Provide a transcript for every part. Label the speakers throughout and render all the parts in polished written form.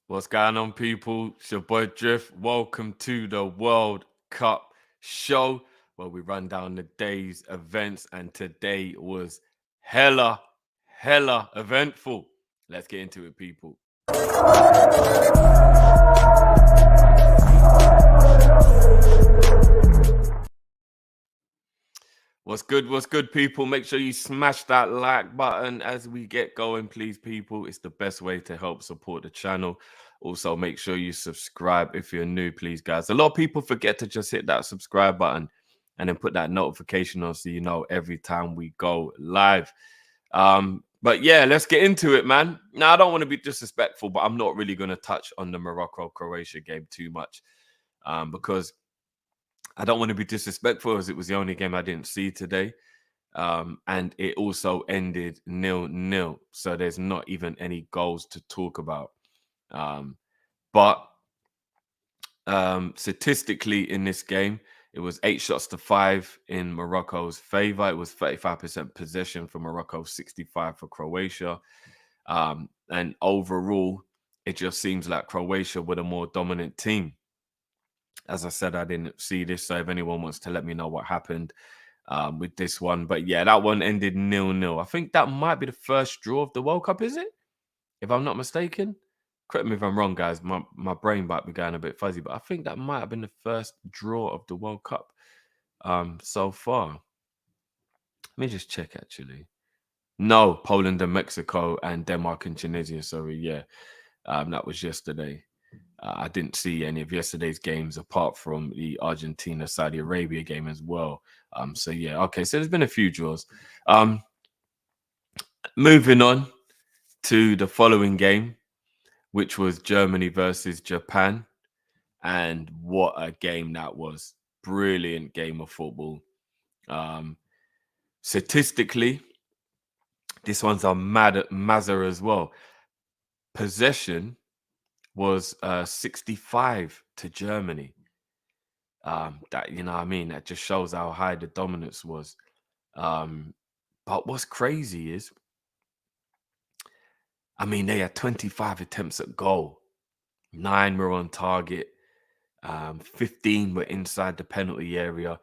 Speaker 1: What's going on, people? It's your boy Drift. Welcome to the World Cup show where we run down the day's events, and today was hella eventful. Let's get into it, people. What's good, people? Make sure you smash that like button as we get going, please, people. It's the best way to help support the channel. Also, make sure you subscribe if you're new, please, guys. A lot of people forget to just hit that subscribe button and then put that notification on so you know every time we go live. But yeah, let's get into it, man. Now, I don't want to be disrespectful, but I'm not really going to touch on the Morocco-Croatia game too much because I don't want to be disrespectful as it was the only game I didn't see today. And it also ended 0-0. So there's not even any goals to talk about. But statistically in this game, it was 8 shots to 5 in Morocco's favor. It was 35% possession for Morocco, 65 for Croatia. And overall, it just seems like Croatia were the more dominant team. As I said, I didn't see this, so if anyone wants to let me know what happened with this one. But yeah, that one ended 0-0. I think that might be the first draw of the World Cup, is it? If I'm not mistaken. Correct me if I'm wrong, guys. My brain might be going a bit fuzzy, but I think that might have been the first draw of the World Cup so far. Let me just check, actually. No, Poland and Mexico and Denmark and Tunisia. Sorry, yeah. That was yesterday. I didn't see any of yesterday's games apart from the Argentina-Saudi Arabia game as well. So yeah, okay. So there's been a few draws. Moving on to the following game, which was Germany versus Japan. And what a game that was. Brilliant game of football. Statistically, this one's a Mazza as well. Possession was 65 to Germany. That, you know what I mean? That just shows how high the dominance was. But what's crazy is, I mean, they had 25 attempts at goal. 9 were on target. 15 were inside the penalty area.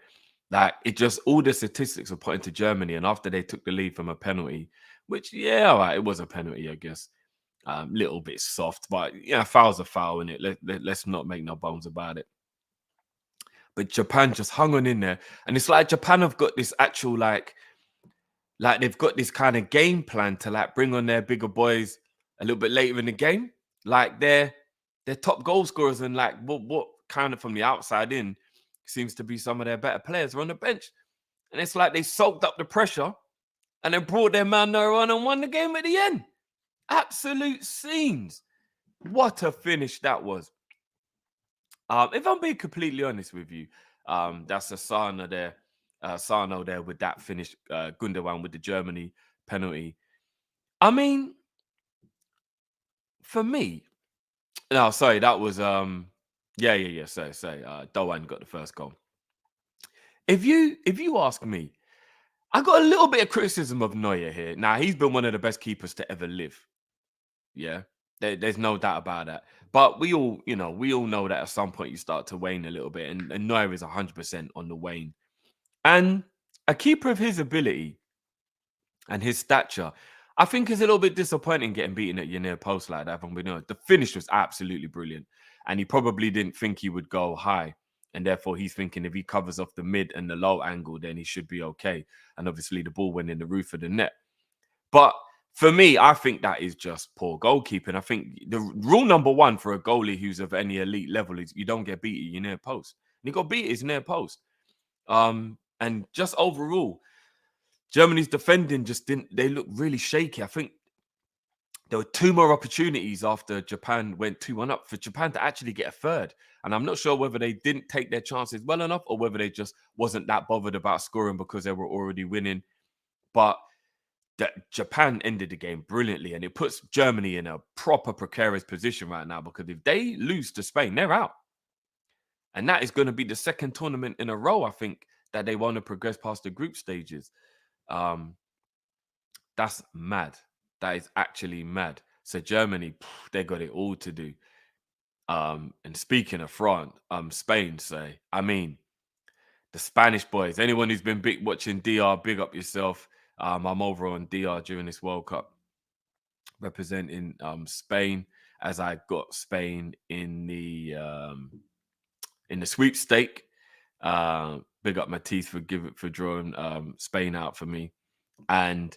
Speaker 1: Like, it just, all the statistics were pointing to Germany. And after they took the lead from a penalty, which, yeah, all right, it was a penalty, I guess. Little bit soft, but yeah, foul's a foul in it. Let's not make no bones about it. But Japan just hung on in there. And it's like Japan have got this actual, like they've got this kind of game plan to like bring on their bigger boys a little bit later in the game. Like they're top goal scorers, and like what kind of from the outside in seems to be some of their better players are on the bench. And it's like they soaked up the pressure and then brought their man there on and won the game at the end. Absolute scenes. What a finish that was. If I'm being completely honest with you, that's a Sano there with that finish, Gundogan with the Germany penalty. I mean, for me, no, sorry, that was sorry, Doan got the first goal. If you ask me, I got a little bit of criticism of Neuer here. Now, he's been one of the best keepers to ever live. Yeah, there's no doubt about that. But we all know that at some point you start to wane a little bit, and Neuer is 100% on the wane. And a keeper of his ability and his stature, I think, is a little bit disappointing getting beaten at your near post like that. The finish was absolutely brilliant, and he probably didn't think he would go high, and therefore he's thinking if he covers off the mid and the low angle, then he should be okay. And obviously the ball went in the roof of the net. But for me, I think that is just poor goalkeeping. I think the rule number one for a goalie who's of any elite level is you don't get beat at your near post. And he got beat at his near post. And just overall, Germany's defending just didn't, they look really shaky. I think there were 2 more opportunities after Japan went 2-1 up for Japan to actually get a third. And I'm not sure whether they didn't take their chances well enough or whether they just wasn't that bothered about scoring because they were already winning. But that Japan ended the game brilliantly, and it puts Germany in a proper precarious position right now, because if they lose to Spain, they're out. And that is going to be the second tournament in a row, I think, that they want to progress past the group stages. That's mad. That is actually mad. So Germany, they got it all to do. And speaking of France, Spain, say, I mean, the Spanish boys. Anyone who's been big watching DR, big up yourself. I'm over on DR during this World Cup, representing Spain, as I got Spain in the sweepstake. Big up my teeth for drawing Spain out for me. And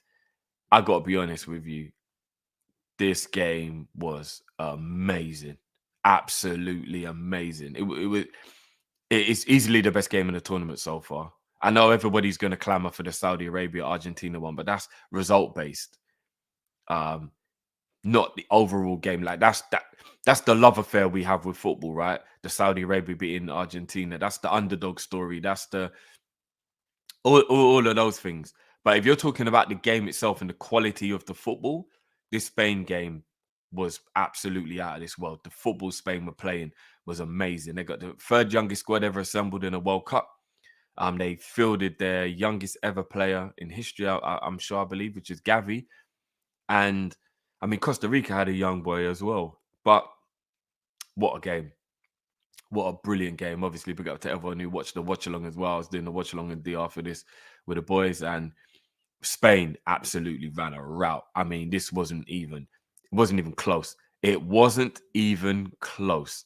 Speaker 1: I got to be honest with you, this game was amazing, absolutely amazing. It's easily the best game in the tournament so far. I know everybody's going to clamor for the Saudi Arabia Argentina one, but that's result based, um, not the overall game. Like that's the love affair we have with football, right? The Saudi Arabia beating Argentina. That's the underdog story. That's the all of those things. But if you're talking about the game itself and the quality of the football, this Spain game was absolutely out of this world. The football Spain were playing was amazing. They got the third youngest squad ever assembled in a World Cup. They fielded their youngest ever player in history, I'm sure, I believe, which is Gavi. And I mean, Costa Rica had a young boy as well. But what a game. What a brilliant game. Obviously, big up to everyone who watched the watch along as well. I was doing the watch along in DR for this with the boys, and Spain absolutely ran a route. I mean, this wasn't even close. It wasn't even close.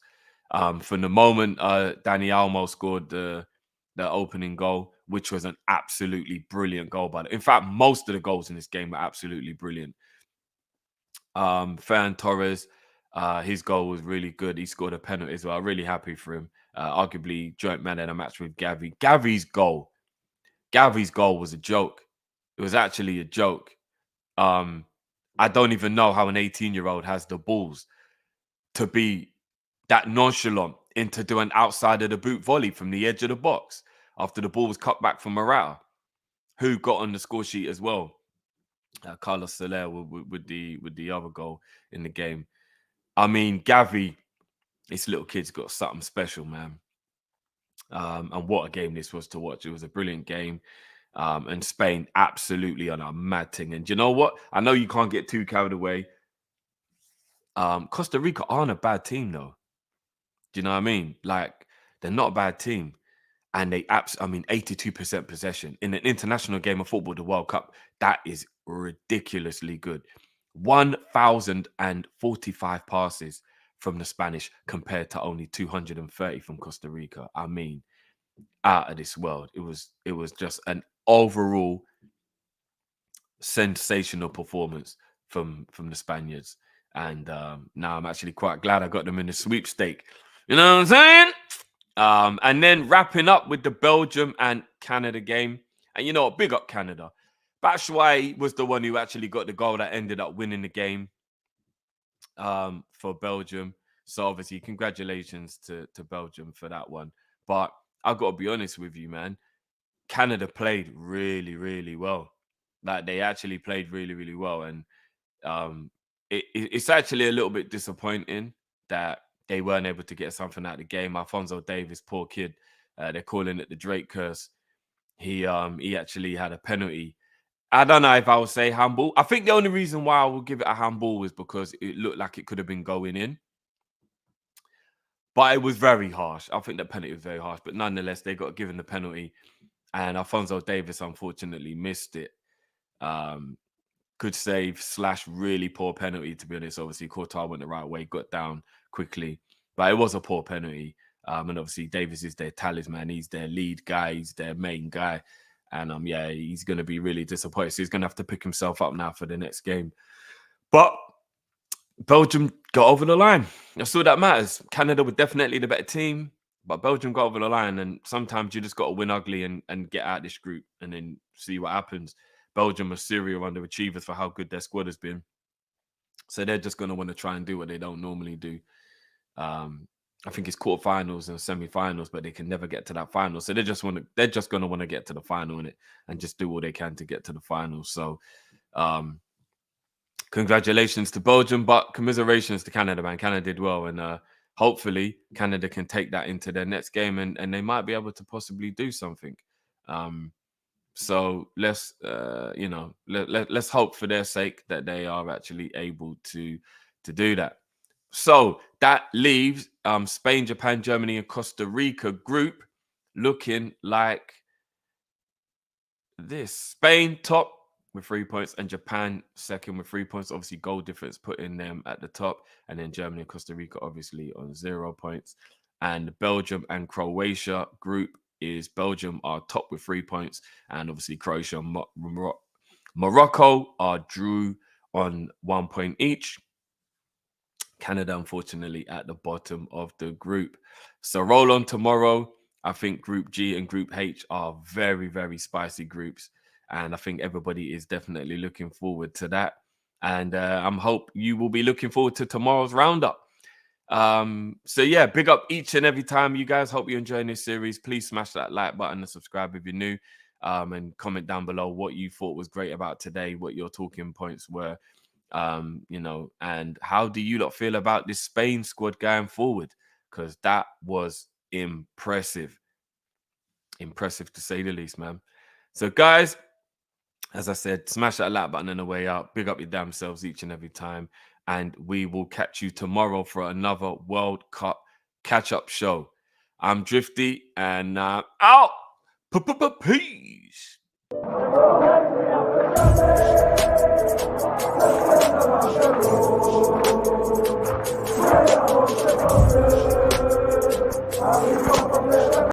Speaker 1: From the moment Dani Olmo scored the opening goal, which was an absolutely brilliant goal. But in fact, most of the goals in this game were absolutely brilliant. Ferran Torres, his goal was really good. He scored a penalty as well. Really happy for him. Arguably joint man in a match with Gavi. Gavi's goal was a joke. It was actually a joke. I don't even know how an 18-year-old has the balls to be that nonchalant and to do an outside of the boot volley from the edge of the box after the ball was cut back from Morata, who got on the score sheet as well. Carlos Soler with the other goal in the game. I mean, Gavi, this little kid's got something special, man. And what a game this was to watch. It was a brilliant game. And Spain absolutely on a mad thing. And you know what? I know you can't get too carried away. Costa Rica aren't a bad team, though. Do you know what I mean? Like, they're not a bad team. And 82% possession in an international game of football, the World Cup, that is ridiculously good. 1,045 passes from the Spanish compared to only 230 from Costa Rica. I mean, out of this world. It was just an overall sensational performance from the Spaniards. And now I'm actually quite glad I got them in the sweepstake. You know what I'm saying? And then wrapping up with the Belgium and Canada game. And you know what? Big up Canada. Batshuayi was the one who actually got the goal that ended up winning the game for Belgium. So obviously, congratulations to Belgium for that one. But I've got to be honest with you, man. Canada played really, really well. Like, they actually played really, really well. And it's actually a little bit disappointing that they weren't able to get something out of the game. Alphonso Davies, poor kid, they're calling it the Drake curse. He actually had a penalty. I don't know if I would say handball. I think the only reason why I would give it a handball was because it looked like it could have been going in. But it was very harsh. I think that penalty was very harsh. But nonetheless, they got given the penalty. And Alphonso Davies, unfortunately, missed it. Good save / really poor penalty, to be honest. Obviously, Courtois went the right way, got down quickly. But it was a poor penalty. And obviously, Davies is their talisman. He's their lead guy. He's their main guy. And yeah, he's going to be really disappointed. So he's going to have to pick himself up now for the next game. But Belgium got over the line. That's all that matters. Canada were definitely the better team, but Belgium got over the line. And sometimes you just got to win ugly and get out of this group and then see what happens. Belgium are serial underachievers for how good their squad has been. So they're just going to want to try and do what they don't normally do. I think it's quarterfinals and semi-finals, but they can never get to that final. So they're just going to want to get to the final in it and just do all they can to get to the final. So congratulations to Belgium, but commiserations to Canada, man. Canada did well, and hopefully Canada can take that into their next game, and they might be able to possibly do something. So let's let's hope for their sake that they are actually able to do that. So that leaves Spain, Japan, Germany, and Costa Rica group looking like this. Spain top with 3 points, and Japan second with 3 points. Obviously, goal difference putting them at the top, and then Germany and Costa Rica obviously on 0 points. And Belgium and Croatia group is Belgium are top with 3 points, and obviously Croatia and Morocco are drew on 1 point each. Canada, unfortunately, at the bottom of the group. So roll on tomorrow. I think Group G and Group H are very, very spicy groups. And I think everybody is definitely looking forward to that. And I'm hope you will be looking forward to tomorrow's roundup. So yeah, big up each and every time, you guys. Hope you're enjoying this series. Please smash that like button and subscribe if you're new. And comment down below what you thought was great about today, what your talking points were. And how do you lot feel about this Spain squad going forward? Because that was impressive to say the least, man. So guys, as I said, smash that like button on the way out. Big up your damn selves each and every time, and we will catch you tomorrow for another World Cup catch-up show. I'm Drifty, and out. Peace.